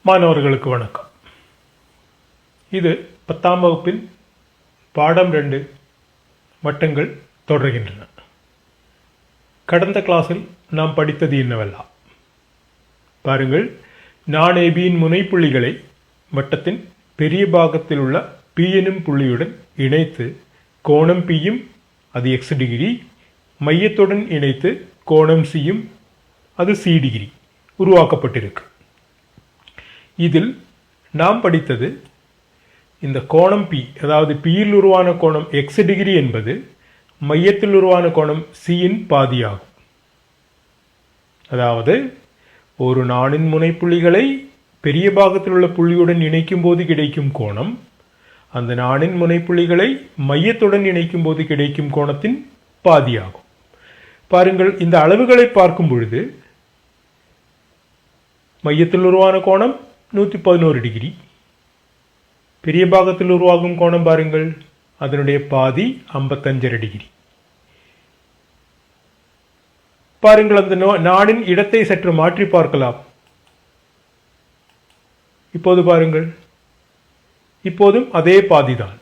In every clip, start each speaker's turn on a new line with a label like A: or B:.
A: மாணவர்களுக்கு வணக்கம். இது 10ஆம் வகுப்பில் பாடம் 2 வட்டங்கள் தொடர்கின்றன. கடந்த கிளாஸில் நாம் படித்தது என்னவெல்லாம் பாருங்கள். நான் ஏபியின் முனைப்புள்ளிகளை வட்டத்தின் பெரிய பாகத்தில் உள்ள P எனும் புள்ளியுடன் இணைத்து கோணம் Pயும் அது x டிகிரி, மையத்துடன் இணைத்து கோணம் Cயும் அது C டிகிரி உருவாக்கப்பட்டிருக்கு. இதில் நாம் படித்தது இந்த கோணம் P, அதாவது Pயில் உருவான கோணம் x டிகிரி என்பது மையத்தில் உருவான கோணம் Cயின் பாதியாகும். அதாவது ஒரு நாணின் முனைப்புள்ளிகளை பெரிய பாகத்தில் உள்ள புள்ளியுடன் இணைக்கும் போது கிடைக்கும் கோணம் அந்த நாணின் முனைப்புள்ளிகளை மையத்துடன் இணைக்கும் போது கிடைக்கும் கோணத்தின் பாதியாகும். பாருங்கள், இந்த அளவுகளை பார்க்கும் பொழுது மையத்தில் உருவான கோணம் 111 டிகிரி, பெரிய பாகத்தில் உருவாகும் கோணம் பாருங்கள் அதனுடைய பாதி 55 டிகிரி. பாருங்கள், அந்த நாணின் இடத்தை சற்று மாற்றி பார்க்கலாம். இப்போது பாருங்கள், இப்போதும் அதே பாதிதான்.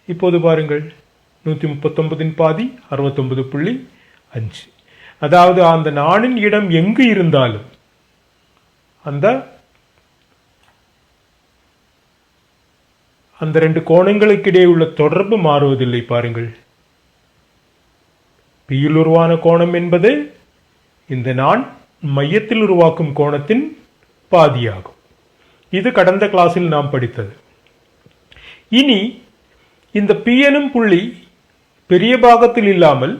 A: இப்போது பாருங்கள் 139 பாதி 69.5. அதாவது அந்த நாணின் இடம் எங்கு இருந்தாலும் அந்த ரெண்டு கோணங்களுக்கிடையே உள்ள தொடர்பு மாறுவதில்லை. பாருங்கள், Pயில் உருவான கோணம் என்பது இந்த நாண் மையத்தில் உருவாக்கும் கோணத்தின் பாதியாகும். இது கடந்த கிளாஸில் நாம் படித்தது. இனி இந்த P எனும் புள்ளி பெரிய பாகத்தில் இல்லாமல்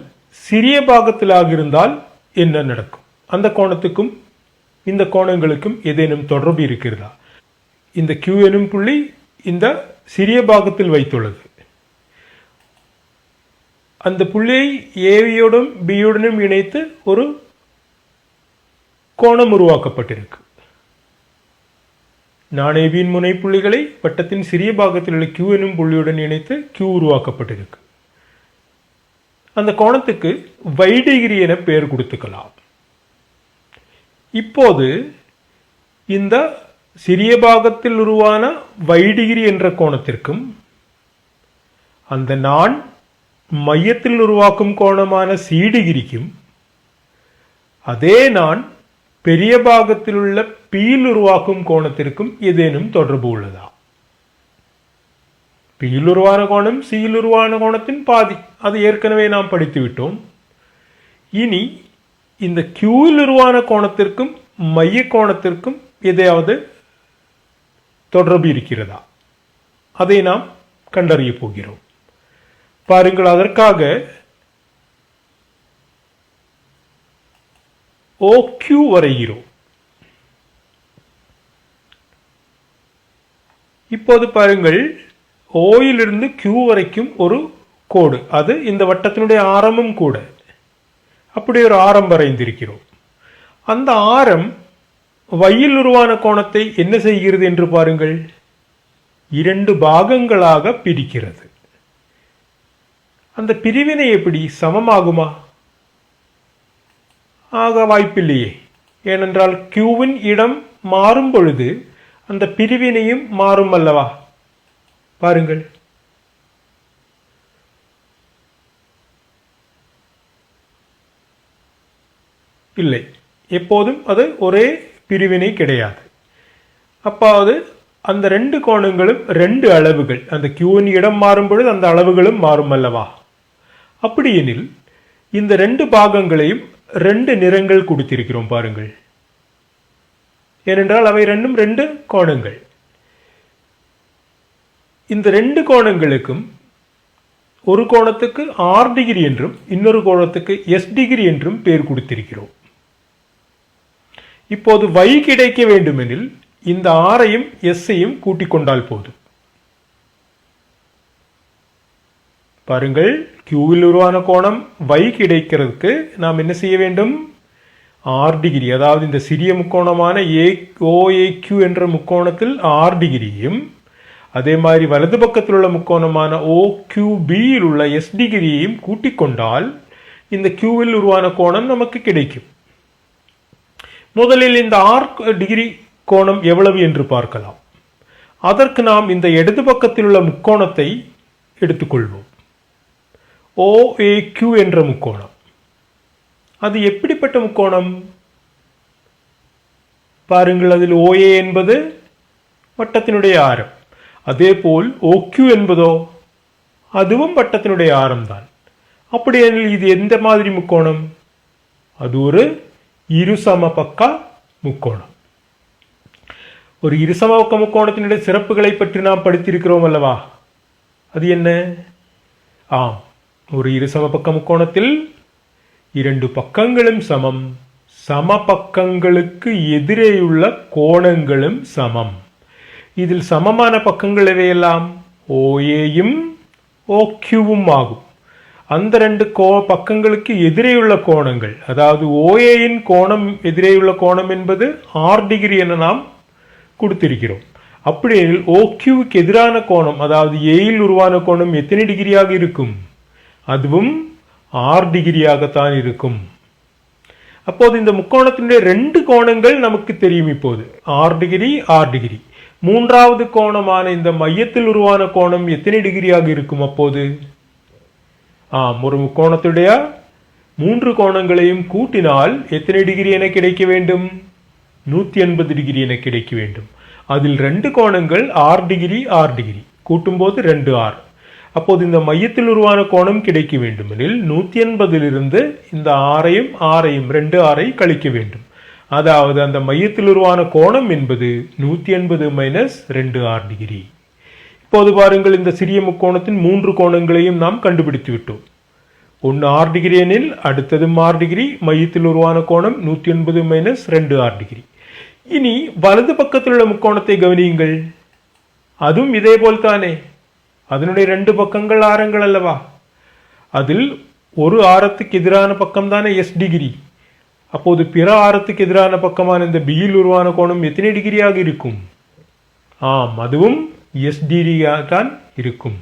A: சிறிய பாகத்திலாக இருந்தால் என்ன நடக்கும்? அந்த கோணத்துக்கும் இந்த கோணங்களுக்கும் ஏதேனும் தொடர்பு இருக்கிறதா? இந்த Q எனும் புள்ளி இந்த சிறிய பாகத்தில் வைத்துள்ளது. அந்த புள்ளியை ஏவியோடும் பியுடனும் இணைத்து ஒரு கோணம் உருவாக்கப்பட்டிருக்கு. நான் ஏபியின் முனை புள்ளிகளை வட்டத்தின் சிறிய பாகத்தில் உள்ள Q எனும் புள்ளியுடன் இணைத்து Q உருவாக்கப்பட்டிருக்கு. அந்த கோணத்துக்கு y டிகிரி என பெயர் கொடுத்துக்கலாம். இப்போது இந்த சிறிய பாகத்தில் உருவான y டிகிரி என்ற கோணத்திற்கும் அந்த நாண் மையத்தில் உருவாக்கும் கோணமான C டிகிரிக்கும் அதே நாண் பெரிய பாகத்தில் உள்ள Pயில் உருவாக்கும் கோணத்திற்கும் ஏதேனும் தொடர்பு உள்ளதா? Pயில் உருவான கோணம் Cயில் உருவான கோணத்தின் பாதி, அது ஏற்கனவே நாம் படித்து விட்டோம். இனி இந்த Qயில் உருவான கோணத்திற்கும் மைய கோணத்திற்கும் எதையாவது தொடர்பு இருக்கிறதா? அதை நாம் கண்டறிய போகிறோம். பாருங்கள், அதற்காக OQ வரைகிறோம். இப்போது பாருங்கள், ஓயிலிருந்து Q வரைக்கும் ஒரு கோடு, அது இந்த வட்டத்தினுடைய ஆரமும் கூட. அப்படி ஒரு ஆரம் வரைந்திருக்கிறோம். அந்த ஆரம் Yயில் உருவான கோணத்தை என்ன செய்கிறது என்று பாருங்கள், 2 பாகங்களாக பிரிக்கிறது. அந்த பிரிவினை எப்படி சமமாகுமா? ஆக வாய்ப்பில்லையே. ஏனென்றால் Qவின் இடம் மாறும் பொழுது அந்த பிரிவினையும் மாறும் அல்லவா? பாருங்கள், இல்லை, எப்போதும் அது ஒரே பிரிவினை கிடையாது. அப்பாவது அந்த 2 கோணங்களும் 2 அளவுகள், அந்த Qவின் இடம் மாறும் பொழுது அந்த அளவுகளும் மாறும் அல்லவா? அப்படி எனில் இந்த 2 பாகங்களையும் 2 நிறங்கள் கொடுத்திருக்கிறோம். பாருங்கள், ஏனென்றால் அவை ரெண்டும் 2 கோணங்கள். இந்த 2 கோணங்களுக்கும் ஒரு கோணத்துக்கு R டிகிரி என்றும் இன்னொரு கோணத்துக்கு S டிகிரி என்றும் பெயர் கொடுத்திருக்கிறோம். இப்போது Y கிடைக்க வேண்டுமெனில் இந்த ஆரையும் எஸ்ஸையும் கூட்டிக் கொண்டால் போதும். பாருங்கள், Qவில் உருவான கோணம் Y கிடைக்கிறதுக்கு நாம் என்ன செய்ய வேண்டும்? R டிகிரி, அதாவது இந்த சிறிய முக்கோணமான OAQ என்ற முக்கோணத்தில் R டிகிரியையும் அதே மாதிரி வலது பக்கத்தில் உள்ள முக்கோணமான OQBயில் உள்ள S டிகிரியையும் கூட்டிக் கொண்டால் இந்த Qவில் உருவான கோணம் நமக்கு கிடைக்கும். முதலில் இந்த ஆர்க் டிகிரி கோணம் எவ்வளவு என்று பார்க்கலாம். அதற்கு நாம் இந்த இடது பக்கத்தில் உள்ள முக்கோணத்தை எடுத்துக்கொள்வோம். OAQ என்ற முக்கோணம். அது எப்படிப்பட்ட முக்கோணம்? பாருங்கள், அதில் OA என்பது வட்டத்தினுடைய ஆரம், அதேபோல் OQ என்பதோ அதுவும் வட்டத்தினுடைய ஆரம்தான். அப்படியெனில் இது எந்த மாதிரி முக்கோணம்? அது ஒரு இருசமபக்க முக்கோணம். ஒரு இருசமபக்க முக்கோணத்தினுடைய சிறப்புகளை பற்றி நாம் படித்திருக்கிறோம் அல்லவா? அது என்ன? ஆம், ஒரு இருசமபக்க முக்கோணத்தில் இரண்டு பக்கங்களும் சமம், சம பக்கங்களுக்கு எதிரேயுள்ள கோணங்களும் சமம். இதில் சமமான பக்கங்கள் எவையெல்லாம்? OAயும் OQவும் ஆகும். அந்த ரெண்டு பக்கங்களுக்கு எதிரேயுள்ள கோணங்கள், அதாவது OAயின் கோணம் எதிரேயுள்ள கோணம் என்பது 6 டிகிரி என நாம் கொடுத்திருக்கிறோம். அப்படியெனில் OQவுக்கு எதிரான கோணம், அதாவது ஏயில் உருவான கோணம் எத்தனை டிகிரியாக இருக்கும்? அதுவும் 6 டிகிரியாகத்தான் இருக்கும். அப்போது இந்த முக்கோணத்தினுடைய ரெண்டு கோணங்கள் நமக்கு தெரியும். இப்போது 6 டிகிரி 6 டிகிரி. மூன்றாவது கோணமான இந்த மையத்தில் உருவான கோணம் எத்தனை டிகிரியாக இருக்கும்? அப்போது ஒரு முக்கோணத்துடைய 3 கோணங்களையும் கூட்டினால் எத்தனை டிகிரி என கிடைக்க வேண்டும்? 180 டிகிரி என கிடைக்க வேண்டும். அதில் ரெண்டு கோணங்கள் 6 டிகிரி 6 டிகிரி, கூட்டும்போது 2R. அப்போது இந்த மையத்தில் உருவான கோணம் கிடைக்க வேண்டுமெனில் 180 இந்த ஆரையும் 2R கழிக்க வேண்டும். அதாவது அந்த மையத்தில் உருவான கோணம் என்பது 180 - 2R டிகிரி. இப்போது பாருங்கள், இந்த சிறிய முக்கோணத்தின் 3 கோணங்களையும் நாம் கண்டுபிடித்து விட்டோம். ஒன்று 6 டிகிரி எனில் அடுத்ததும் 6 டிகிரி, மையத்தில் உருவான கோணம் 180 - 2R டிகிரி. இனி வலது பக்கத்தில் உள்ள முக்கோணத்தை கவனியுங்கள். அதுவும் இதே போல் தானே, அதனுடைய 2 பக்கங்கள் ஆரங்கள் அல்லவா? அதில் ஒரு ஆரத்துக்கு எதிரான பக்கம் தானே S டிகிரி. அப்போது பிற ஆரத்துக்கு எதிரான பக்கமான இந்த பியில் உருவான கோணம் எத்தனை டிகிரியாக இருக்கும்? அதுவும் S டிகிரியாக தான் இருக்கும்.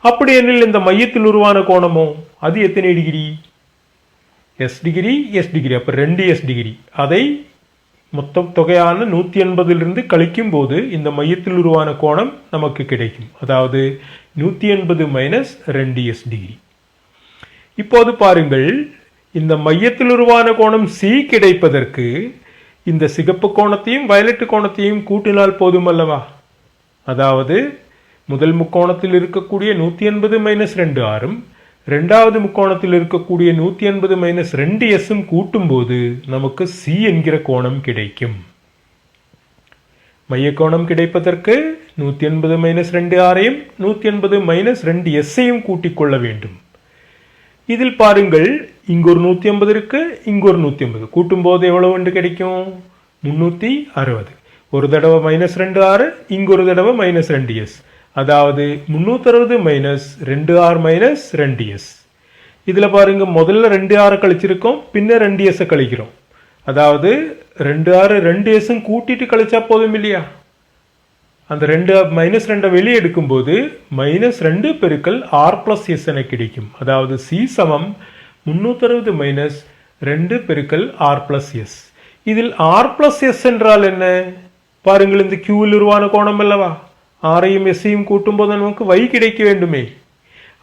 A: அப்படி எனில் இந்த மையத்தில் உருவான கோணமோ அது எத்தனை degree? S degree S degree, அப்ப 2S டிகிரி. அதை மொத்த தொகையான 180 கழிக்கும் போது இந்த மையத்தில் உருவான கோணம் நமக்கு கிடைக்கும். அதாவது 180 - 2S டிகிரி. இப்போது பாருங்கள், இந்த மையத்தில் உருவான கோணம் C கிடைப்பதற்கு இந்த சிகப்பு கோணத்தையும் வயலட் கோணத்தையும் கூட்டினால் போதும் அல்லவா? அதாவது முதல் முக்கோணத்தில் இருக்கக்கூடிய 180 - 2R, இரண்டாவது முக்கோணத்தில் இருக்கக்கூடிய 180 - 2S கூட்டும் போது நமக்கு C என்கிற கோணம் கிடைக்கும். மைய கோணம் கிடைப்பதற்கு 180 - 2R 180 - 2S கூட்டிக் கொள்ள வேண்டும். இதில் பாருங்கள், இங்கு ஒரு 180 இருக்கு, இங்கு ஒரு 180, கூட்டும் போது எவ்வளவு என்று கிடைக்கும்? 360. ஒரு தடவை -2R, இங்கு ஒரு தடவை -2S. அதாவது 360 - 2R - 2S. இதுல பாருங்க, முதல்ல 2R கழிச்சிருக்கோம், பின்ன 2S கழிக்கிறோம். அதாவது 2R 2S கூட்டிட்டு கழிச்சா போதும் இல்லையா? அந்த -2 வெளியே எடுக்கும் போது -2 பெருக்கல் R + S என கிடைக்கும். அதாவது C சமம் 360 - 2 பெருக்கல் R + S. இதில் R + S என்றால் என்ன? பாருங்கள், இந்த Qவில் உருவான கோணம் அல்லவா? ஆரையும் எஸ்ஸையும் கூட்டும் போது நமக்கு Y கிடைக்க வேண்டுமே.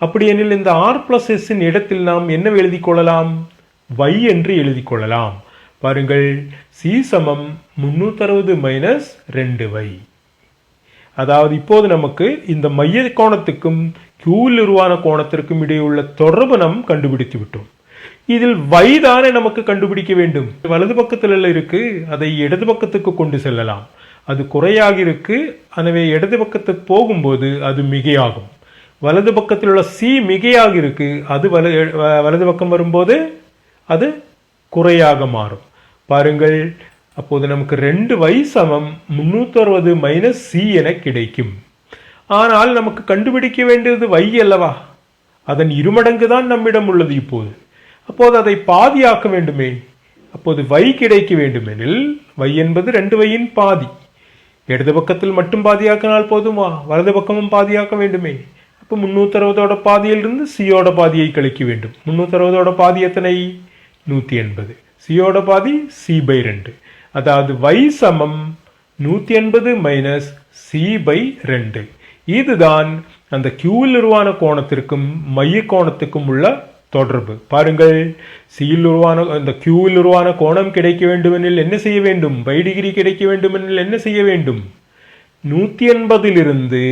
A: அப்படி எனில் இந்த R + S இடத்தில் நாம் என்ன எழுதி கொள்ளலாம்? Y என்று எழுதி கொள்ளலாம். பாருங்கள், C சமம் 360 - 2Y. அதாவது இப்போது நமக்கு இந்த மைய கோணத்துக்கும் Qவில் உருவான கோணத்திற்கும் இடையே உள்ள தொடர்பு நாம் கண்டுபிடித்து விட்டோம். இதில் Y தானே நமக்கு கண்டுபிடிக்க வேண்டும். வலது பக்கத்தில் இருக்கு, அதை இடது பக்கத்துக்கு கொண்டு செல்லலாம். அது குறையாக இருக்கு, எனவே இடது பக்கத்துக்கு போகும்போது அது மிகையாகும். வலது பக்கத்தில் உள்ள C மிகையாக இருக்கு, அது வலது பக்கம் வரும்போது அது குறையாக மாறும். பாருங்கள், அப்போது நமக்கு 2Y சமம் 360 - C என கிடைக்கும். ஆனால் நமக்கு கண்டுபிடிக்க வேண்டியது Y அல்லவா? அதன் இருமடங்கு தான் நம்மிடம் உள்ளது இப்போது. அப்போது அதை பாதியாக்க வேண்டுமே. அப்போது Y கிடைக்க வேண்டுமெனில் Y என்பது 2Yன் பாதி. இடது பக்கத்தில் மட்டும் பாதியாக்கினால் போதுமா? வலது பக்கமும் பாதியாக்க வேண்டுமே. அப்போ 360 பாதியிலிருந்து C பாதியை கழிக்க வேண்டும். 360 பாதி எத்தனை? 180. C பாதி C/2. அதாவது y சமம் 180 மைனஸ் c/2. இதுதான் அந்த கியூவில் உருவான கோணத்திற்கும் மைய கோணத்துக்கும் உள்ள தொடர்பு. பாருங்கள், சியில் உருவான அந்த கியூவில் உருவான கோணம் கிடைக்க வேண்டுமெனில் என்ன செய்ய வேண்டும்? பை டிகிரி கிடைக்க வேண்டுமெனில் என்ன செய்ய வேண்டும்? 180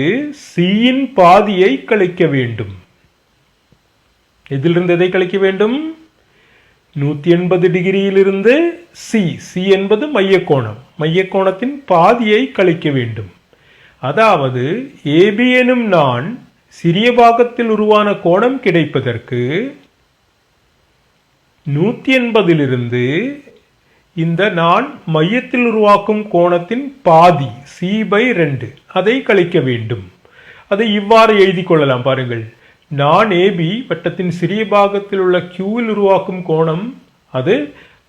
A: சியின் பாதியை கழிக்க வேண்டும். இதிலிருந்து எதை கழிக்க வேண்டும்? 180 டிகிரியிலிருந்து சி என்பது மையக்கோணம், மையக்கோணத்தின் பாதியை கழிக்க வேண்டும். அதாவது ஏபி எனும் நான் சிறிய பாகத்தில் உருவான கோணம் கிடைப்பதற்கு 180 இந்த நான் மையத்தில் உருவாக்கும் கோணத்தின் பாதி c/2 அதை கழிக்க வேண்டும். அதை இவ்வாறு எழுதி கொள்ளலாம். பாருங்கள், நான் ஏபி வட்டத்தின் சிறிய பாகத்தில் உள்ள கியூவில் உருவாக்கும் கோணம் அது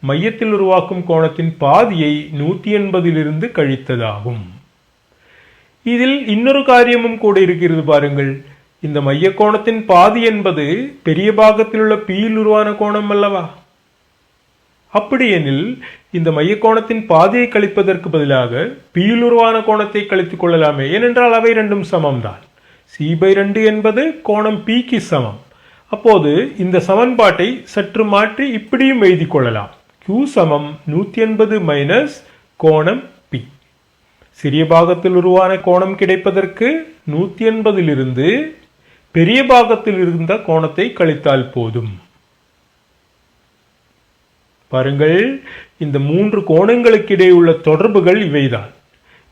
A: மையத்தில் உருவாக்கும் கோணத்தின் பாதியை 180 கழித்ததாகும். இதில் இன்னொரு காரியமும் கூட இருக்கிறது. பாருங்கள், இந்த மைய கோணத்தின் பாதி என்பது பெரிய பாகத்தில் உள்ள பியில் உருவான கோணம் அல்லவா? அப்படியெனில் இந்த மைய கோணத்தின் பாதியை கழிப்பதற்கு பதிலாக பியில் உருவான கோணத்தை கழித்துக் கொள்ளலாமே. ஏனென்றால் அவை ரெண்டும் சமம்தான். c/2 என்பது கோணம் பிக்கு சமம். அப்போது இந்த சமன்பாட்டை சற்று மாற்றி இப்படியும் எழுதி கொள்ளலாம். q சமம் 180 மைனஸ் கோணம் பி. சிறிய பாகத்தில் உருவான கோணம் கிடைப்பதற்கு 180 பெரிய பாகத்தில் இருந்த கோணத்தை கழித்தால் போதும். பாருங்கள், இந்த 3 கோணங்களுக்கு இடையே உள்ள தொடர்புகள் இவைதான்.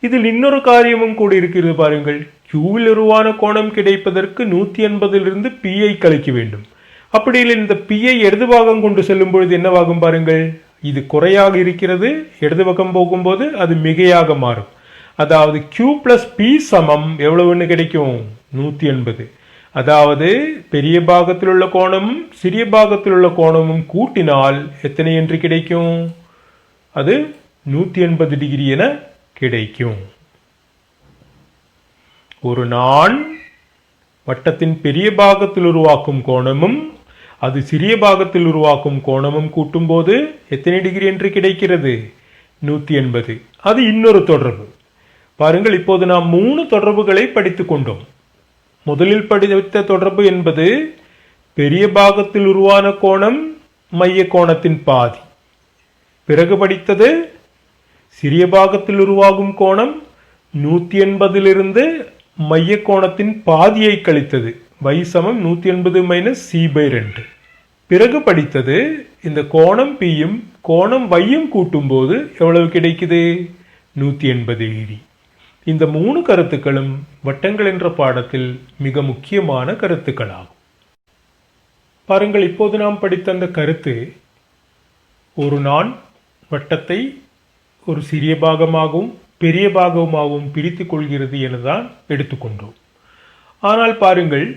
A: இதில் இன்னொரு காரியமும் கூட இருக்கிறது. பாருங்கள், கியூவில் உருவான கோணம் கிடைப்பதற்கு 180 பியை கழிக்க வேண்டும். அப்படி இல்லை, இந்த பியை இடது பாகம் கொண்டு செல்லும் பொழுது என்னவாகும்? பாருங்கள், இது குறையாக இருக்கிறது, இடது பக்கம் போகும்போது அது மிகையாக மாறும். அதாவது q பிளஸ் பி சமம் எவ்வளவுன்னு கிடைக்கும்? 180. அதாவது பெரிய பாகத்தில் உள்ள கோணமும் சிறிய பாகத்தில் உள்ள கோணமும் கூட்டினால் எத்தனை என்று கிடைக்கும்? அது 180 டிகிரி என கிடைக்கும். ஒரு நான் வட்டத்தின் பெரிய பாகத்தில் உருவாக்கும் கோணமும் அது சிறிய பாகத்தில் உருவாக்கும் கோணமும் கூட்டும் போது எத்தனை டிகிரி என்று கிடைக்கிறது? 180. அது இன்னொரு தொடர்பு. பாருங்கள், இப்போது நாம் 3 தொடர்புகளை படித்துக் கொண்டோம். முதலில் படித்த தொடர்பு என்பது பெரிய பாகத்தில் உருவான கோணம் மைய கோணத்தின் பாதி. பிறகு படித்தது சிறிய பாகத்தில் உருவாகும் கோணம் 180 மைய கோணத்தின் பாதியை கழித்தது, y சமம் 180 மைனஸ் c/2. பிறகு படித்தது இந்த கோணம் பியும் கோணம் வையும் கூட்டும் போது எவ்வளவு கிடைக்குது? 180 டிகிரி. இந்த 3 கருத்துக்களும் வட்டங்கள் என்ற பாடத்தில் மிக முக்கியமான கருத்துக்களாகும். பாருங்கள், இப்போது நாம் படித்த அந்த கருத்து ஒரு நான் வட்டத்தை ஒரு சிறிய பாகமாகவும் பெரிய பாகமாகவும் பிரித்துக் கொள்கிறது எனதான் எடுத்துக்கொண்டோம். ஆனால் பாருங்கள்,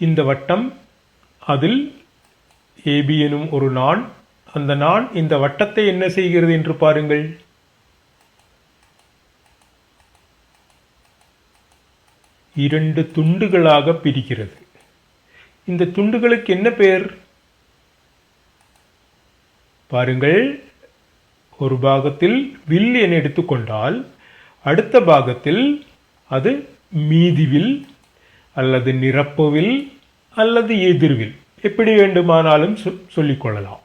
A: இந்த வட்டம், அதில் ஏபி எனும் ஒரு நான், அந்த நான் இந்த வட்டத்தை என்ன செய்கிறது என்று பாருங்கள். இரண்டு துண்டுகளாக பிரிக்கிறது. இந்த துண்டுகளுக்கு என்ன பெயர்? பாருங்கள், ஒரு பாகத்தில் வில் என எடுத்துக்கொண்டால் அடுத்த பாகத்தில் அது மீதிவில் அல்லது நிரப்புவில் அல்லது எதிர்வில், எப்படி வேண்டுமானாலும் சொல்லிக்கொள்ளலாம்.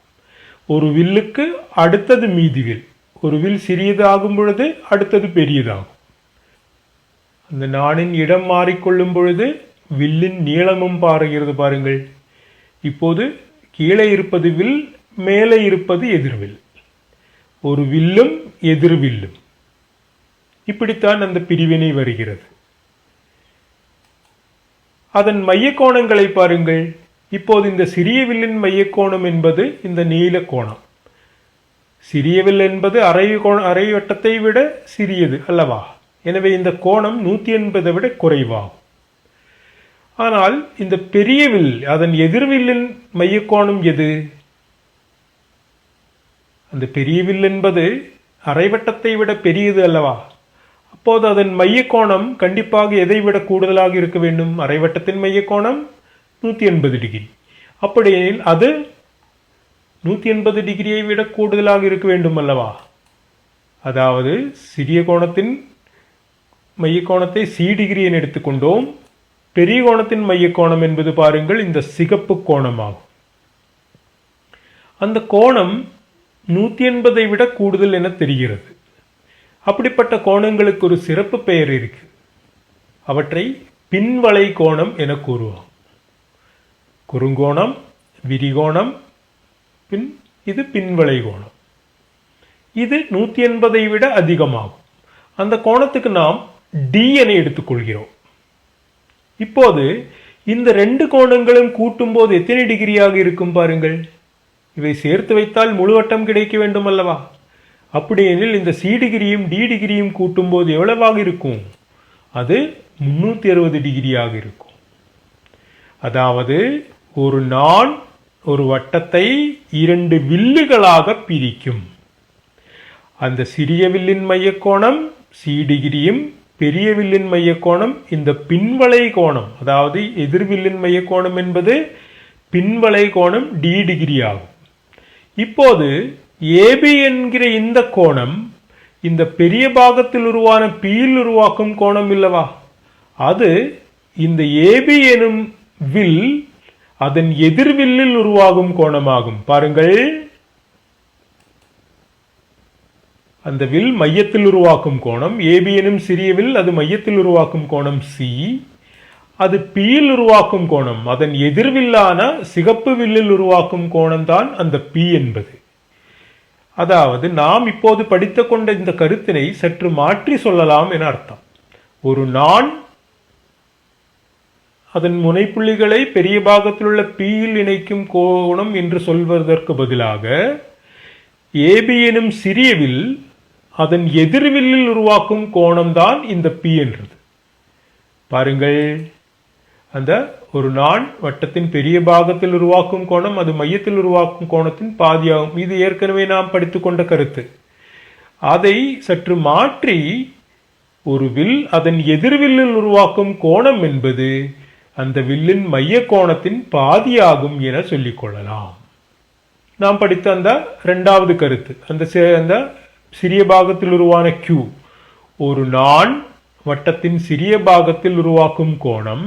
A: ஒரு வில்லுக்கு அடுத்தது மீதிவில், ஒரு வில் சிறியதாகும் பொழுது அடுத்தது பெரியதாகும். அந்த நாணின் இடம் மாறிக்கொள்ளும் பொழுது வில்லின் நீளமும் பாருகிறது. பாருங்கள், இப்போது கீழே இருப்பது வில், மேலே இருப்பது எதிர்வில். ஒரு வில்லும் எதிர்வில்லும், இப்படித்தான் அந்த பிரிவினை வருகிறது. அதன் மைய கோணங்களை பாருங்கள். இப்போது இந்த சிறிய வில்லின் மைய கோணம் என்பது இந்த நீல கோணம். சிறிய வில் என்பது அரை வட்டத்தை விட சிறியது அல்லவா? எனவே இந்த கோணம் 180 விட குறைவாகும். ஆனால் இந்த பெரிய வில், அதன் எதிர்வில்லின் மைய கோணம் எது? அந்த பெரிய வில் என்பது அரைவட்டத்தை விட பெரியது அல்லவா? அப்போது அதன் மைய கோணம் கண்டிப்பாக எதை விட கூடுதலாக இருக்க வேண்டும்? அரைவட்டத்தின் மைய கோணம் 180 டிகிரி. அப்படியெனில் அது 180 டிகிரியை விட கூடுதலாக இருக்க வேண்டும் அல்லவா? அதாவது சிறிய கோணத்தின் மைய கோணத்தை சி டிகிரி என எடுத்துக்கொண்டோம். பெரிய கோணத்தின் மைய கோணம் என்பது பாருங்கள் இந்த சிகப்பு கோணமாகும். அந்த கோணம் 180 விட கூடுதல் என தெரிகிறது. அப்படிப்பட்ட கோணங்களுக்கு ஒரு சிறப்பு பெயர் இருக்கு. அவற்றை பின்வளை கோணம் என கூறுவோம். குறுங்கோணம், விரிகோணம், இது பின்வளை கோணம். இது 180 விட அதிகமாகும். அந்த கோணத்துக்கு நாம் டி என எடுத்துக்கொள்கிறோம். இப்போது இந்த ரெண்டு கோணங்களும் கூட்டும் போது எத்தனை டிகிரியாக இருக்கும் பாருங்கள். இவை சேர்த்து வைத்தால் முழு வட்டம் கிடைக்க வேண்டும் அல்லவா? அப்படியெனில் இந்த சி டிகிரியும் டி டிகிரியும் கூட்டும் போது எவ்வளவாக இருக்கும்? அது 360 டிகிரியாக இருக்கும். அதாவது ஒரு நாண் ஒரு வட்டத்தை 2 வில்லுகளாக பிரிக்கும். அந்த சிறிய வில்லின் மையக்கோணம் சி டிகிரியும் பெரிய வில்லின் மையக்கோணம் இந்த பின்வளை கோணம், அதாவது எதிர்வில்லின் மையக்கோணம் என்பது பின்வளை கோணம் டி டிகிரி ஆகும். இப்போது ஏபி என்கிற இந்த கோணம் இந்த பெரிய பாகத்தில் உருவான பியில் உருவாக்கும் கோணம் இல்லவா? அது இந்த ஏபி எனும் வில் அதன் எதிர்வில்லில் உருவாகும் கோணமாகும். பாருங்கள், அந்த வில் மையத்தில் உருவாக்கும் கோணம் ஏபி எனும் சிறிய வில், அது மையத்தில் உருவாக்கும் கோணம் சி. அது பியில் உருவாக்கும் கோணம் அதன் எதிர்வில்லான சிகப்பு வில்லில் உருவாக்கும் கோணம் தான் அந்த பி என்பது. அதாவது நாம் இப்போது படித்துக் கொண்ட இந்த கருத்தினை சற்று மாற்றி சொல்லலாம் என அர்த்தம். ஒரு நாண் அதன் முனைப்புள்ளிகளை பெரிய பாகத்தில் உள்ள பியில் இணைக்கும் கோணம் என்று சொல்வதற்கு பதிலாக ஏபி எனும் சிறிய வில் அதன் எதிர்வில்லில் உருவாக்கும் கோணம் தான் இந்த பி என்றது. பாருங்கள், அந்த ஒரு நாண் வட்டத்தின் பெரிய பாகத்தில் உருவாக்கும் கோணம் அது மையத்தில் உருவாக்கும் கோணத்தின் பாதியாகும். இது ஏற்கனவே நாம் படித்துக் கொண்ட கருத்து. அதை சற்று மாற்றி ஒரு வில் அதன் எதிர்வில்லில் உருவாக்கும் கோணம் என்பது அந்த வில்லின் மைய கோணத்தின் பாதியாகும் என சொல்லிக் கொள்ளலாம். நாம் படித்த அந்த இரண்டாவது கருத்து, அந்த சிறிய பாகத்தில் உருவான Q, ஒரு நாண் வட்டத்தின் சிறிய பாகத்தில் உருவாக்கும் கோணம்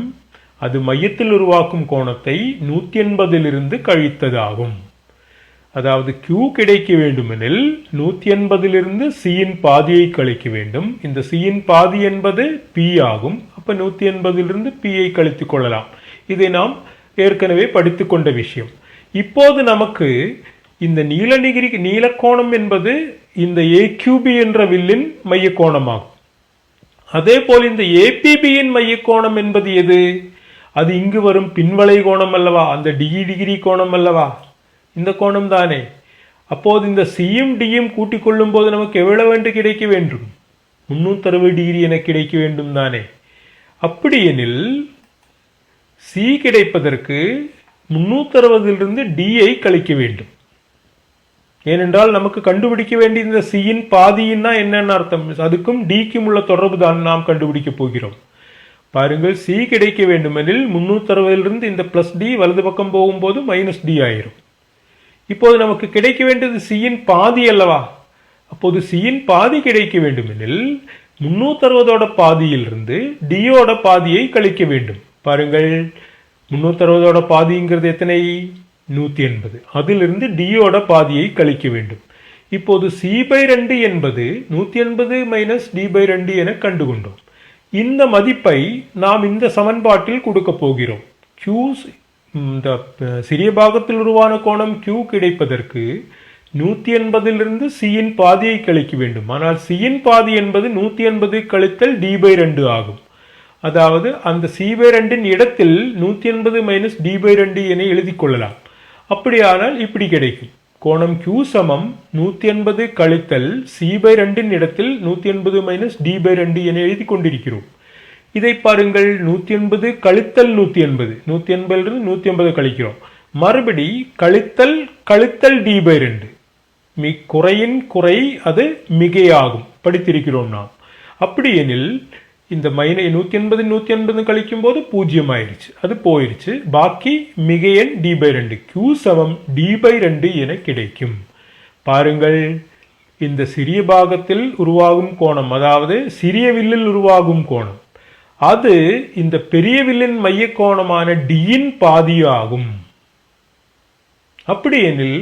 A: அது மையத்தில் உருவாக்கும் கோணத்தை 180 கழித்ததாகும். அதாவது Q கிடைக்க வேண்டுமெனில் 180 Cயின் பாதியை கழிக்க வேண்டும். இந்த Cயின் பாதி என்பது P ஆகும். அப்ப 180 Pயை கழித்துக் கொள்ளலாம். இதை நாம் ஏற்கனவே படித்துக் கொண்ட விஷயம். இப்போது நமக்கு இந்த நீலக்கோணம் என்பது இந்த AQB என்ற வில்லின் மைய கோணமாகும். அதே போல் இந்த APBயின் மைய கோணம் என்பது எது? அது இங்கு வரும் பின்வளை கோணம் அல்லவா? அந்த டிகிரி கோணம் அல்லவா? இந்த கோணம் தானே. அப்போது இந்த சியும் டியும் கூட்டிக் கொள்ளும் போது நமக்கு எவ்வளவு என்று கிடைக்க வேண்டும்? 360 டிகிரி என கிடைக்க வேண்டும் தானே. அப்படி எனில் சி கிடைப்பதற்கு 360 டியை கழிக்க வேண்டும். ஏனென்றால் நமக்கு கண்டுபிடிக்க வேண்டிய இந்த சியின் பாதியின்னா என்னென்ன அர்த்தம்? அதுக்கும் டிக்கும் உள்ள தொடர்பு தான் நாம் கண்டுபிடிக்க போகிறோம். பாருங்கள், சி கிடைக்க வேண்டுமெனில் 360 இந்த பிளஸ் டி வலது பக்கம் போகும்போது மைனஸ் டி ஆயிரும். இப்போது நமக்கு கிடைக்க வேண்டியது சியின் பாதி அல்லவா? அப்போது சியின் பாதி கிடைக்க வேண்டுமெனில் 360 பாதியிலிருந்து டியோட பாதியை கழிக்க வேண்டும். பாருங்கள், 360 பாதிங்கிறது எத்தனை? 180. அதிலிருந்து டியோட பாதியை கழிக்க வேண்டும். இப்போது C/2 என்பது 180 மைனஸ் D/2 என கண்டுகொண்டோம். இந்த மதிப்பை நாம் இந்த சமன்பாட்டில் கொடுக்க போகிறோம். Q, இந்த சிறிய பாகத்தில் உருவான கோணம் Q கிடைப்பதற்கு 180 Cயின் பாதியை கழிக்க வேண்டும். ஆனால் Cயின் பாதி என்பது 180 கழித்தல் D/2 ஆகும். அதாவது அந்த C/2 இடத்தில் 180 மைனஸ் D/2 என எழுதிக் கொள்ளலாம். அப்படியானால் இப்படி கிடைக்கும். கோணம் Q சமம் 180 கழித்தல் C/2 இடத்தில் 180 மைனஸ் D/2 என எழுதி கொண்டிருக்கிறோம். இதை பாருங்கள், 180 கழித்தல் 180, 180 180 கழிக்கிறோம். மறுபடி கழித்தல் கழித்தல் D/2, குறையின் குறை அது மிகையாகும், படித்திருக்கிறோம் நாம். அப்படி எனில் இந்த 180 180 கழிக்கும் போது 0 ஆயிடுச்சு, அது போயிடுச்சு. பாக்கி மிக எண் d/2, q சமம் d/2 என கிடைக்கும். பாருங்கள், இந்த சிறிய பாகத்தில் உருவாகும் கோணம், அதாவது சிறிய வில்லில் உருவாகும் கோணம், அது இந்த பெரிய வில்லின் மைய கோணமான d-இன் பாதியாகும். அப்படியெனில்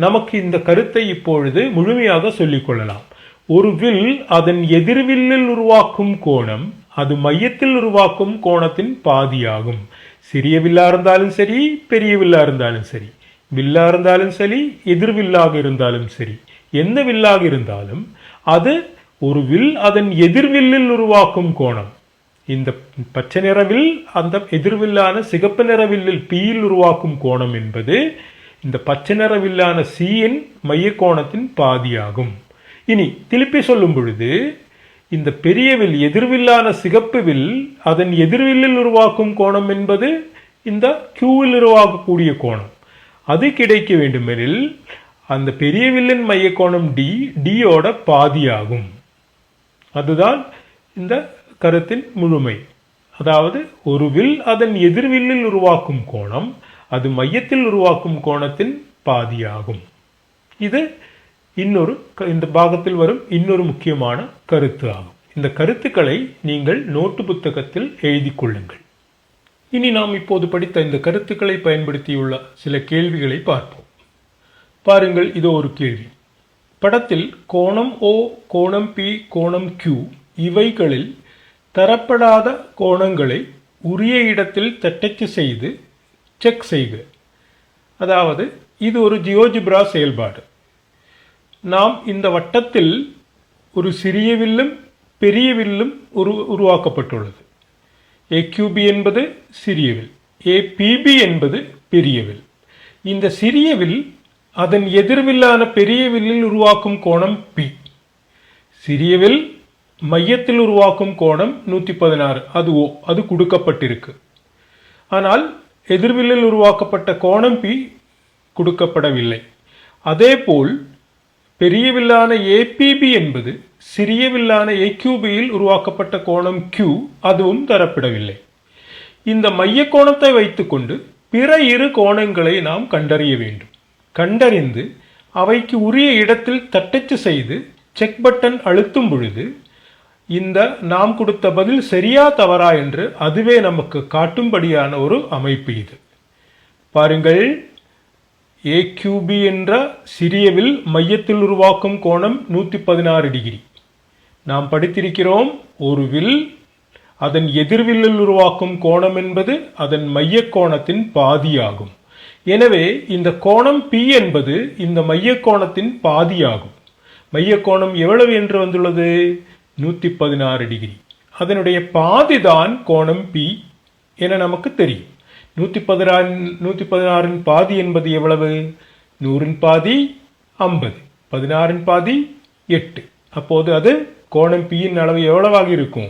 A: நமக்கு இந்த கருத்தை இப்பொழுது முழுமையாக சொல்லிக் கொள்ளலாம். ஒரு வில் அதன் எதிர்வில்லில் உருவாக்கும் கோணம் அது மையத்தில் உருவாக்கும் கோணத்தின் பாதியாகும். சிறிய வில்லா இருந்தாலும் சரி, பெரிய வில்லா இருந்தாலும் சரி, வில்லா இருந்தாலும் சரி, எதிர்வில்லாக இருந்தாலும் சரி, எந்த வில்லாக இருந்தாலும் அது ஒரு வில் அதன் எதிர்வில்லில் உருவாக்கும் கோணம். இந்த பச்சை நிற வில் அந்த எதிர்வில்லான சிகப்பு நிற வில்லில் Pயில் உருவாக்கும் கோணம் என்பது இந்த பச்சை நிற வில்லான Cயின் மைய கோணத்தின் பாதியாகும். இனி திருப்பி சொல்லும் பொழுது, இந்த பெரிய வில் எதிர்வில்லான சிகப்பு வில் அதன் எதிர்வில்லில் உருவாக்கும் கோணம் என்பது இந்த Qவில் உருவாக்கக்கூடிய கோணம். அது கிடைக்க வேண்டுமெனில் அந்த பெரிய வில்லின் மைய கோணம் D ஓட பாதியாகும். அதுதான் இந்த கருத்தின் முழுமை. அதாவது ஒரு வில் அதன் எதிர்வில்லில் உருவாக்கும் கோணம் அது மையத்தில் உருவாக்கும் கோணத்தின் பாதியாகும். இது இந்த பாகத்தில் வரும் இன்னொரு முக்கியமான கருத்து ஆகும். இந்த கருத்துக்களை நீங்கள் நோட்டு புத்தகத்தில் எழுதி கொள்ளுங்கள். இனி நாம் இப்போது படித்த இந்த கருத்துக்களை பயன்படுத்தியுள்ள சில கேள்விகளை பார்ப்போம். பாருங்கள், இதோ ஒரு கேள்வி. படத்தில் கோணம் O, கோணம் P, கோணம் Q இவைகளில் தரப்படாத கோணங்களை உரிய இடத்தில் தட்டச்சு செய்து செக் செய்க. அதாவது இது ஒரு ஜியோஜிப்ரா செயல்பாடு. நாம் இந்த வட்டத்தில் ஒரு சிறிய வில்லும் பெரிய வில்லும் உருவாக்கப்பட்டுள்ளது. AQB என்பது சிறிய வில், APB என்பது பெரிய வில். இந்த சிறிய வில் அதன் எதிர்வில்லான பெரிய வில்லில் உருவாக்கும் கோணம் P. சிறிய வில் மையத்தில் உருவாக்கும் கோணம் 116, அது O, அது கொடுக்கப்பட்டிருக்கு. ஆனால் எதிர்வில்லில் உருவாக்கப்பட்ட கோணம் P கொடுக்கப்படவில்லை. அதேபோல் பெரிய வில்லான APB என்பது சிறிய வில்லான AQBயில் உருவாக்கப்பட்ட கோணம் Q, அதுவும் தரப்படவில்லை. இந்த மைய கோணத்தை வைத்துக்கொண்டு பிற இரு கோணங்களை நாம் கண்டறிய வேண்டும். கண்டறிந்து அவைக்கு உரிய இடத்தில் தட்டச்சு செய்து செக் பட்டன் அழுத்தும் பொழுது இந்த நாம் கொடுத்த பதில் சரியா தவறா என்று அதுவே நமக்கு காட்டும்படியான ஒரு அமைப்பு இது. பாருங்கள், AQB என்ற சிறிய வில் மையத்தில் உருவாக்கும் கோணம் 116 டிகிரி. நாம் படித்திருக்கிறோம், ஒரு வில் அதன் எதிர்வில்லில் உருவாக்கும் கோணம் என்பது அதன் மைய கோணத்தின் பாதியாகும். எனவே இந்த கோணம் P என்பது இந்த மைய கோணத்தின் பாதியாகும். மைய கோணம் எவ்வளவு என்று வந்துள்ளது? 116 டிகிரி. அதனுடைய பாதிதான் கோணம் P என நமக்கு தெரியும். 116 பாதி என்பது எவ்வளவு? 100 பாதி 50, 16 பாதி 8. அப்போது அது கோணம் P யின் அளவு எவ்வளவாக இருக்கும்?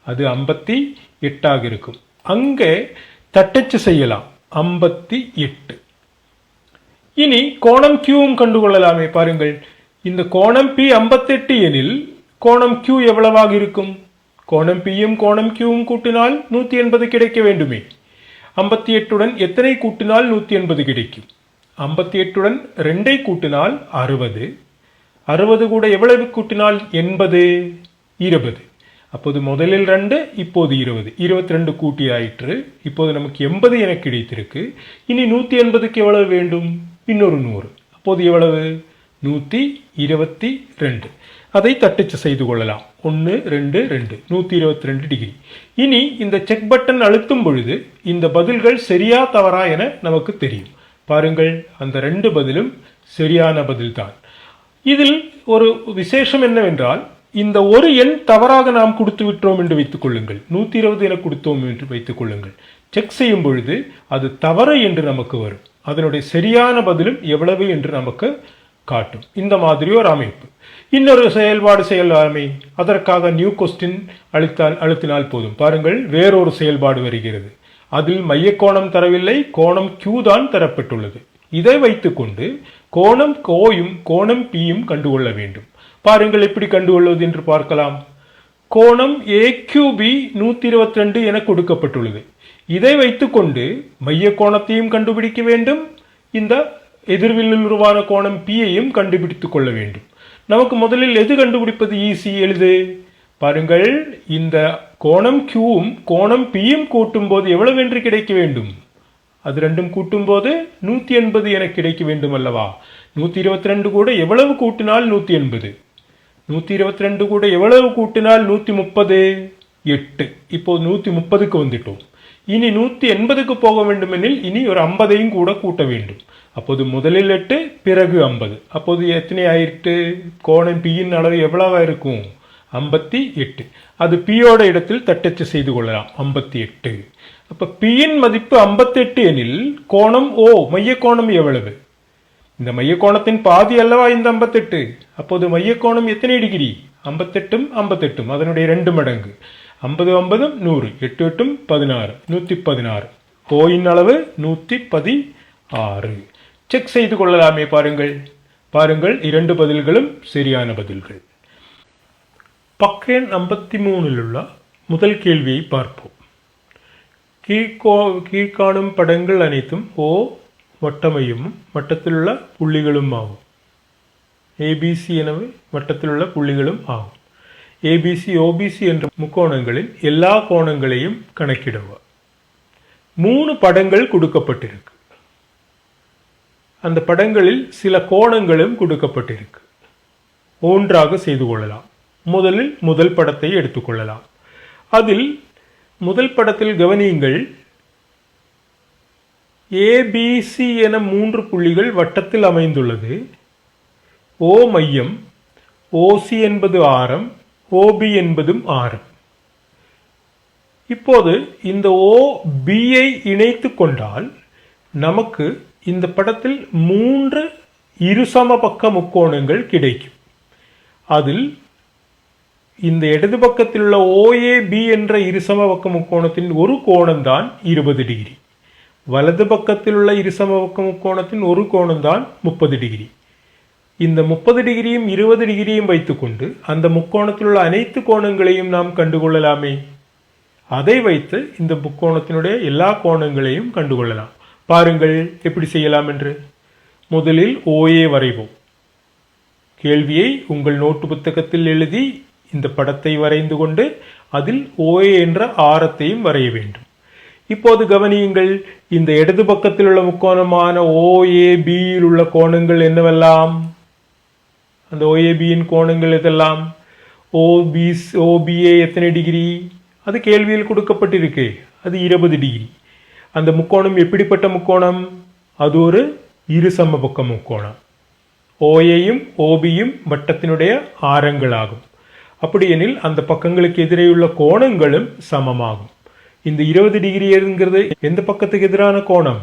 A: அது 58 இருக்கும். அங்கே தட்டச்சு செய்யலாம் 58. இனி கோணம் Qவும் கண்டுகொள்ளலாமே. பாருங்கள், இந்த கோணம் P 58 எனில் கோணம் Q எவ்வளவாக இருக்கும்? கோணம் Pயும் கோணம் Qவும் கூட்டினால் 180 கிடைக்க வேண்டுமே. 58உடன் எத்தனை கூட்டினால் 180 கிடைக்கும்? 58உடன் 2ஐ கூட்டினால் 60. 60 கூட எவ்வளவு கூட்டினால் 80? 20. அப்போது முதலில் 2, இப்போது 20. 22 கூட்டி ஆயிற்று. இப்போது நமக்கு 80 என கிடைத்திருக்கு. இனி 180க்கு எவ்வளவு வேண்டும்? இன்னொரு 100. அப்போது எவ்வளவு? 122. அதை தட்டச்சு செய்து கொள்ளலாம். 1 2 2 122 டிகிரி. இனி இந்த செக் பட்டன் அழுத்தும் பொழுது இந்த பதில்கள் சரியா தவறா என நமக்கு தெரியும். பாருங்கள், அந்த 2 பதிலும் சரியான பதில்தான். இதில் ஒரு விசேஷம் என்னவென்றால், இந்த ஒரு எண் தவறாக நாம் கொடுத்து விட்டோம் என்று வைத்துக் கொள்ளுங்கள். 120 என கொடுத்தோம் என்று வைத்துக் கொள்ளுங்கள். செக் செய்யும் பொழுது அது தவறு என்று நமக்கு வரும். அதனுடைய சரியான பதிலும் எவ்வளவு என்று நமக்கு காட்டும். இந்த மாதிரி ஒரு அமைப்பு. இன்னொரு செயல்பாடு செய்யலாமே. அதற்காக நியூ கொஸ்டின் அழுத்தினால் போதும். பாருங்கள், வேறொரு செயல்பாடு வருகிறது. அதில் மைய கோணம் தரவில்லை, கோணம் Q தான் தரப்பட்டுள்ளது. இதை வைத்துக்கொண்டு கோணம் கோயும் கோணம் Pயும் கண்டுகொள்ள வேண்டும். பாருங்கள், எப்படி கண்டுகொள்வது என்று பார்க்கலாம். கோணம் ஏக்யூபி 122 என கொடுக்கப்பட்டுள்ளது. இதை வைத்துக்கொண்டு மைய கோணத்தையும் கண்டுபிடிக்க வேண்டும், இந்த எதிர்வில்லில் உருவான கோணம் பியையும் கண்டுபிடித்துக் கொள்ள வேண்டும். நமக்கு முதலில் எது கண்டுபிடிப்பது ஈஸி, எளிது? பாருங்கள், இந்த கோணம் கியூவும் கோணம் பியும் கூட்டும் போது எவ்வளவு என்று கிடைக்க வேண்டும்? அது ரெண்டும் கூட்டும் போது 180 என கிடைக்க வேண்டும் அல்லவா? 122 கூட எவ்வளவு கூட்டினால் 180, 122 கூட எவ்வளவு கூட்டினால் 130, 8. இப்போது 130க்கு வந்துட்டோம். இனி 180க்கு போக வேண்டுமெனில் இனி ஒரு 50ஐயும் கூட கூட்ட வேண்டும். அப்போது முதலில் 8, பிறகு 50. அப்போது எத்தனை ஆயிட்டு? கோணம் பியின் அளவு எவ்வளவா இருக்கும்? 58. அது பியோட இடத்தில் தட்டச்சு செய்து கொள்ளலாம், 58. அப்ப பியின் மதிப்பு 58 எனில் கோணம் ஓ மைய கோணம் எவ்வளவு? இந்த மைய கோணத்தின் பாதி அல்லவா இந்த 58. அப்போது மைய கோணம் எத்தனை டிகிரி? 58, 58, அதனுடைய 2 மடங்கு. 50, 50, 100, 8, 8, 16, 116. ஓயின் அளவு 116. செக் செய்து கொள்ளலாமே. பாருங்கள், பாருங்கள், 2 பதில்களும் சரியான பதில்கள். பக்க எண் 53 உள்ள முதல் கேள்வியை பார்ப்போம். கீழ்காணும் படங்கள் அனைத்தும் ஓ வட்டமையும் வட்டத்திலுள்ள புள்ளிகளும் ஆகும். ஏபிசி எனவே வட்டத்திலுள்ள புள்ளிகளும் ஆகும். ஏபிசி ஓபிசி என்ற முக்கோணங்களின் எல்லா கோணங்களையும் கணக்கிடுவார். 3 படங்கள் கொடுக்கப்பட்டிருக்கு. அந்த படங்களில் சில கோணங்களும் கொடுக்கப்பட்டிருக்கு. ஒன்றாக செய்து கொள்ளலாம். முதலில் முதல் படத்தை எடுத்துக்கொள்ளலாம். அதில் முதல் படத்தில் கவனியுங்கள், ஏபிசி என 3 புள்ளிகள் வட்டத்தில் அமைந்துள்ளது. ஓ மையம், ஓசி என்பது ஆரம், ஓபி என்பதும் ஆரம். இப்போது இந்த ஓபியை இணைத்து கொண்டால் நமக்கு இந்த படத்தில் 3 இருசம பக்க முக்கோணங்கள் கிடைக்கும். அதில் இந்த இடது பக்கத்தில் உள்ள ஓஏபி என்ற இருசம பக்க முக்கோணத்தின் ஒரு கோணம்தான் 20 டிகிரி. வலது பக்கத்தில் உள்ள இருசம பக்க முக்கோணத்தின் ஒரு கோணம்தான் 30 டிகிரி. இந்த 30 டிகிரியும் 20 டிகிரியும் வைத்துக்கொண்டு அந்த முக்கோணத்தில் உள்ள அனைத்து கோணங்களையும் நாம் கண்டுகொள்ளலாமே. அதை வைத்து இந்த முக்கோணத்தினுடைய எல்லா கோணங்களையும் கண்டுகொள்ளலாம். பாருங்கள் எப்படி செய்யலாம் என்று. முதலில் ஓஏ வரைவோம். கேள்வியை உங்கள் நோட்டு புத்தகத்தில் எழுதி இந்த படத்தை வரைந்து கொண்டு அதில் ஓஏ என்ற ஆரத்தையும் வரைய வேண்டும். இப்போது கவனியுங்கள், இந்த இடது பக்கத்தில் உள்ள முக்கோணமான ஓஏபியில் உள்ள கோணங்கள் என்னவெல்லாம்? அந்த ஓஏபியின் கோணங்கள் எதெல்லாம்? ஓபிஏ எத்தனை டிகிரி? அது கேள்வியில் கொடுக்கப்பட்டிருக்கு. அது 20 டிகிரி. அந்த முக்கோணம் எப்படிப்பட்ட முக்கோணம்? அது ஒரு இருசம பக்க முக்கோணம். ஓஏயும் ஓபியும் வட்டத்தினுடைய ஆரங்களாகும். அப்படியெனில் அந்த பக்கங்களுக்கு எதிரேயுள்ள கோணங்களும் சமமாகும். இந்த 20 டிகிரி என்கிறது எந்த பக்கத்துக்கு எதிரான கோணம்?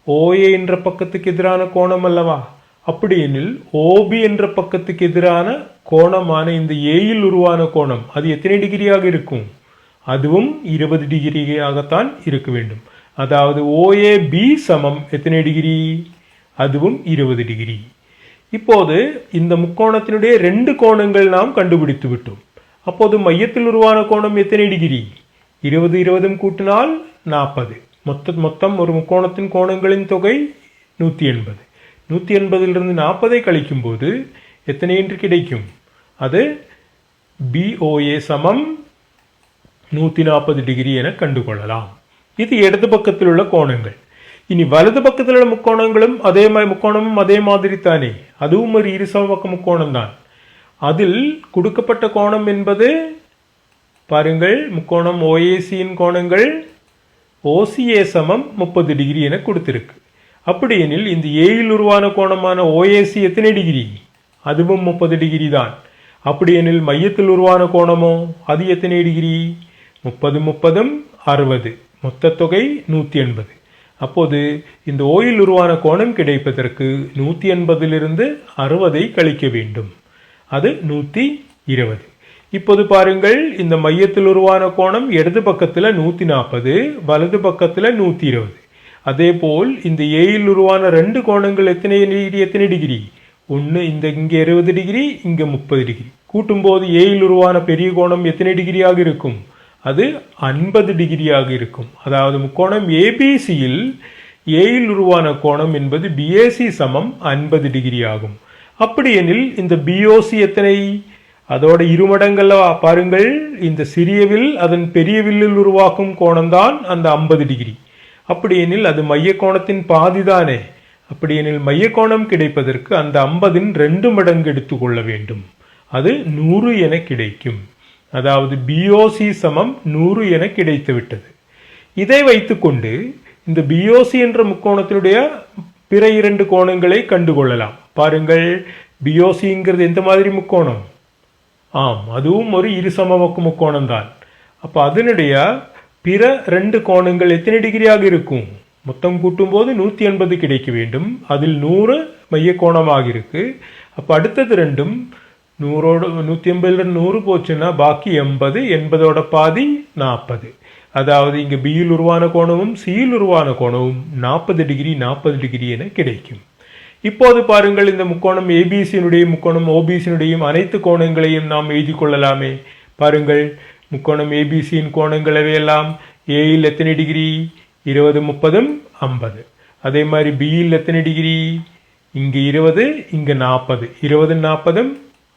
A: ஓஏ என்ற பக்கத்துக்கு எதிரான கோணம் அல்லவா? அப்படியெனில் ஓபி என்ற பக்கத்துக்கு எதிரான கோணமான இந்த ஏயில் உருவான கோணம் அது எத்தனை டிகிரியாக இருக்கும்? அதுவும் 20 டிகிரியாகத்தான் இருக்க வேண்டும். அதாவது ஓஏபி சமம் எத்தனை டிகிரி? அதுவும் 20 டிகிரி. இப்போது இந்த முக்கோணத்தினுடைய 2 கோணங்கள் நாம் கண்டுபிடித்து விட்டோம். அப்போது மையத்தில் உருவான கோணம் எத்தனை டிகிரி? 20 20 கூட்டினால் 40. மொத்தம் ஒரு முக்கோணத்தின் கோணங்களின் தொகை 180. 180 40 கழிக்கும் போது எத்தனை என்று கிடைக்கும்? அது பிஓஏ சமம் 140 டிகிரி என கண்டுகொள்ளலாம். இது இடது பக்கத்தில் உள்ள கோணங்கள். இனி வலது பக்கத்தில் உள்ள முக்கோணங்களும் முக்கோணமும் அதே மாதிரி தானே, அதுவும் ஒரு இருசம பக்க முக்கோணம் தான். அதில் கொடுக்கப்பட்ட கோணம் என்பது பாருங்கள், முக்கோணம் ஓஏசியின் கோணங்கள் ஓசிஏ சமம் 30 டிகிரி என கொடுத்திருக்கு. அப்படியெனில் இந்த ஏயில் உருவான கோணமான ஓஏசி எத்தனை டிகிரி? அதுவும் 30 டிகிரி தான். அப்படியெனில் மையத்தில் உருவான கோணமோ அது எத்தனை டிகிரி? 30 30 60, மொத்த தொகை 180. அப்போது இந்த ஓயில் உருவான கோணம் கிடைப்பதற்கு 180 60 கழிக்க வேண்டும். அது 120. இப்போது பாருங்கள், இந்த மையத்தில் உருவான கோணம் இடது பக்கத்தில் 140, வலது பக்கத்தில் 120. அதே போல் இந்த ஏயில் உருவான 2 கோணங்கள் எத்தனை டிகிரி? ஒன்று இங்கே 60 டிகிரி, இங்கே 30 டிகிரி. கூட்டும்போது ஏயில் உருவான பெரிய கோணம் எத்தனை டிகிரியாக இருக்கும்? அது 50 டிகிரியாக இருக்கும். அதாவது முக்கோணம் ஏபிசியில் ஏயில் உருவான கோணம் என்பது பிஏசி சமம் 50 டிகிரி ஆகும். அப்படி எனில் இந்த பிஓசி எத்தனை? அதோட இருமடங்கள்ல பாருங்கள், இந்த சிறியவில் அதன் பெரிய வில்லில் உருவாக்கும் கோணம்தான் அந்த 50 டிகிரி. அப்படி எனில் அது மைய கோணத்தின் பாதி தானே. அப்படி எனில் மைய கோணம் கிடைப்பதற்கு அந்த 50-இன் 2 மடங்கு எடுத்துக்கொள்ள வேண்டும். அது 100 என கிடைக்கும். அதாவது பிஓசி சமம் 100 என கிடைத்து விட்டது. இதை வைத்துக்கொண்டு இந்த பிஓசி என்ற முக்கோணத்தினுடைய பிற 2 கோணங்களை கண்டுகொள்ளலாம். பாருங்கள், பிஓசிங்கிறது எந்த மாதிரி முக்கோணம்? ஆம், அதுவும் ஒரு இருசமபக்க முக்கோணம் தான். அப்போ அதனுடைய பிற 2 கோணங்கள் எத்தனை டிகிரியாக இருக்கும்? மொத்தம் கூட்டும்போது 180 கிடைக்க வேண்டும். அதில் 100 மைய கோணமாக இருக்கு. அப்போ அடுத்தது ரெண்டும் 180 100 போச்சுன்னா பாக்கி 80. 80ஓட பாதி 40. அதாவது இங்கே பியில் உருவான கோணமும் சியில் உருவான கோணமும் 40 டிகிரி 40 டிகிரி என கிடைக்கும். இப்போது பாருங்கள், இந்த முக்கோணம் ஏபிசியினுடைய முக்கோணம் ஓபிசியினுடைய அனைத்து கோணங்களையும் நாம் எழுதி கொள்ளலாமே. பாருங்கள், முக்கோணம் ஏபிசியின் கோணங்கள் எல்லாம் ஏயில் எத்தனை டிகிரி? 20 30 50. அதே மாதிரி பியில் எத்தனை டிகிரி? இங்கே 20 இங்கே 40. 20 40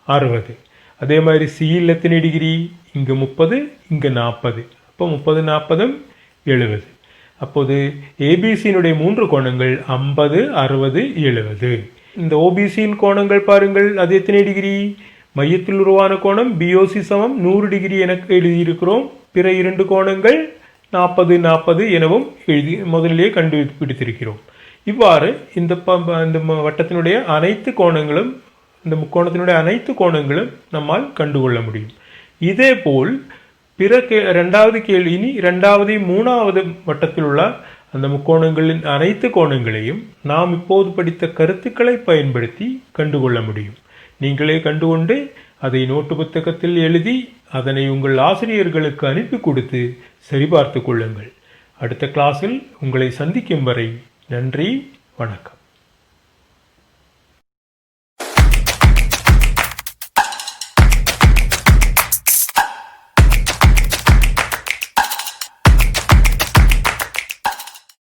A: 60. அதே மாதிரி சியில் எத்தனை டிகிரி? இங்கே 30 இங்கே 40. அப்போ 30 40 70. அப்போது ஏபிசியினுடைய 3 கோணங்கள் 50 60 70. இந்த ஓபிசியின் கோணங்கள் பாருங்கள், அது எத்தனை டிகிரி? மையத்தில் உருவான கோணம் பிஓசி சமம் 100 டிகிரி என எழுதியிருக்கிறோம். பிற 2 கோணங்கள் 40 40 எனவும் முதலிலே கண்டுபிடித்திருக்கிறோம். இவ்வாறு இந்த வட்டத்தினுடைய அனைத்து கோணங்களும், இந்த முக்கோணத்தினுடைய அனைத்து கோணங்களும் நம்மால் கண்டுகொள்ள முடியும். இதே போல் பிற இரண்டாவது கேள்வி, இனி இரண்டாவது 3வது வட்டத்தில் உள்ள அந்த முக்கோணங்களின் அனைத்து கோணங்களையும் நாம் இப்போது படித்த கருத்துக்களை பயன்படுத்தி கண்டுகொள்ள முடியும். நீங்களே கண்டுகொண்டு அதை நோட்டு புத்தகத்தில் எழுதி அதனை உங்கள் ஆசிரியர்களுக்கு அனுப்பி கொடுத்து சரிபார்த்து கொள்ளுங்கள். அடுத்த கிளாஸில் உங்களை சந்திக்கும் வரை நன்றி, வணக்கம்.